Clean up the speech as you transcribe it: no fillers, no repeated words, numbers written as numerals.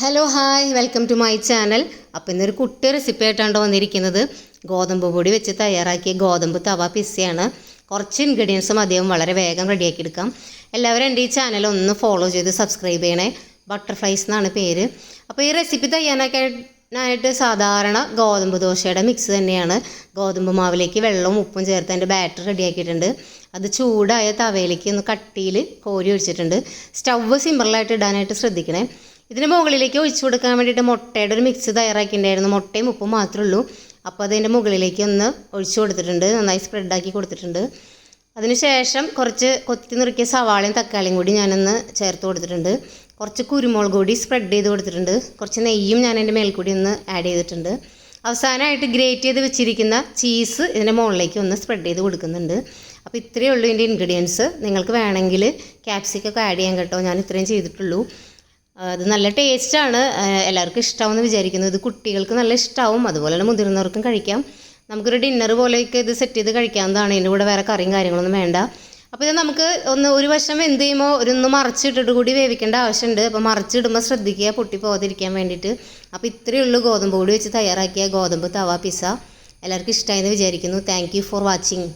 Hello hi welcome to my channel. അപ്പോൾ ഇന്നൊരു കുട്ടി റെസിപ്പി ആയിട്ടാണ് വന്നിരിക്കുന്നത്. ഗോതമ്പ് പൊടി വെച്ച് തയ്യാറാക്കിയ ഗോതമ്പ് തവ പിസ്സയാണ്. കുറച്ച് ഇൻഗ്രീഡിയൻസ് മതിയാവും, വളരെ വേഗം റെഡിയാക്കി എടുക്കാം. എല്ലാവരും എൻ്റെ ഈ ചാനൽ ഒന്ന് ഫോളോ ചെയ്ത് സബ്സ്ക്രൈബ് ചെയ്യണേ. ബട്ടർഫ്ലൈസ് എന്നാണ് പേര്. അപ്പോൾ ഈ റെസിപ്പി തയ്യാറാക്കാനായിട്ട് സാധാരണ ഗോതമ്പ് ദോശയുടെ മിക്സ് തന്നെയാണ്. ഗോതമ്പ് മാവിലേക്ക് വെള്ളവും ഉപ്പും ചേർത്ത് അതിൻ്റെ ബാറ്റർ റെഡിയാക്കിയിട്ടുണ്ട്. അത് ചൂടായ തവയിലേക്ക് ഒന്ന് കട്ടിയിൽ കോരി ഒഴിച്ചിട്ടുണ്ട്. സ്റ്റൗവ് സിമ്പിളായിട്ട് ഇടാനായിട്ട് ശ്രദ്ധിക്കണേ. ഇതിന് മുകളിലേക്ക് ഒഴിച്ചു കൊടുക്കാൻ വേണ്ടിയിട്ട് മുട്ടയുടെ ഒരു മിക്സ് തയ്യാറാക്കിയിട്ടുണ്ടായിരുന്നു. മുട്ടയും ഉപ്പും മാത്രമേ ഉള്ളൂ. അപ്പോൾ അതിൻ്റെ മുകളിലേക്ക് ഒന്ന് ഒഴിച്ചു കൊടുത്തിട്ടുണ്ട്, നന്നായി സ്പ്രെഡാക്കി കൊടുത്തിട്ടുണ്ട്. അതിനുശേഷം കുറച്ച് കൊത്തി നുറുക്കിയ സവാളയും തക്കാളിയും കൂടി ഞാനൊന്ന് ചേർത്ത് കൊടുത്തിട്ടുണ്ട്. കുറച്ച് കുരുമുളക് കൂടി സ്പ്രെഡ് ചെയ്ത് കൊടുത്തിട്ടുണ്ട്. കുറച്ച് നെയ്യും ഞാൻ അതിൻ്റെ മേൽക്കൂടി ഒന്ന് ആഡ് ചെയ്തിട്ടുണ്ട്. അവസാനമായിട്ട് ഗ്രേറ്റ് ചെയ്ത് വെച്ചിരിക്കുന്ന ചീസ് ഇതിൻ്റെ മുകളിലേക്ക് ഒന്ന് സ്പ്രെഡ് ചെയ്ത് കൊടുക്കുന്നുണ്ട്. അപ്പോൾ ഇത്രയേ ഉള്ളൂ ഇതിൻ്റെ ഇൻഗ്രീഡിയൻസ്. നിങ്ങൾക്ക് വേണമെങ്കിൽ ക്യാപ്സിക്കൊക്കെ ആഡ് ചെയ്യാൻ കേട്ടോ, ഞാൻ ഇത്രയും ചെയ്തിട്ടുള്ളൂ. അത് നല്ല ടേസ്റ്റാണ്, എല്ലാവർക്കും ഇഷ്ടമാവുമെന്ന് വിചാരിക്കുന്നു. ഇത് കുട്ടികൾക്ക് നല്ല ഇഷ്ടമാവും, അതുപോലെ തന്നെ മുതിർന്നവർക്കും കഴിക്കാം. നമുക്കൊരു ഡിന്നർ പോലെയൊക്കെ ഇത് സെറ്റ് ചെയ്ത് കഴിക്കാവുന്നതാണ്. ഇതിൻ്റെ കൂടെ വേറെ കറിയും കാര്യങ്ങളൊന്നും വേണ്ട. അപ്പോൾ ഇത് നമുക്ക് ഒരു വശം എന്ത് ചെയ്യുമ്പോൾ ഒന്ന് മറിച്ചിട്ടിട്ട് കൂടി വേവിക്കേണ്ട ആവശ്യമുണ്ട്. അപ്പോൾ മറിച്ചിടുമ്പോൾ ശ്രദ്ധിക്കുക പൊട്ടി പോകാതിരിക്കാൻ വേണ്ടിയിട്ട്. അപ്പോൾ ഇത്രയേ ഉള്ളൂ ഗോതമ്പ് പൊടി വെച്ച് തയ്യാറാക്കിയ ഗോതമ്പ് തവ പിസ്സ. എല്ലാവർക്കും ഇഷ്ടമായെന്ന് വിചാരിക്കുന്നു. Thank you for watching.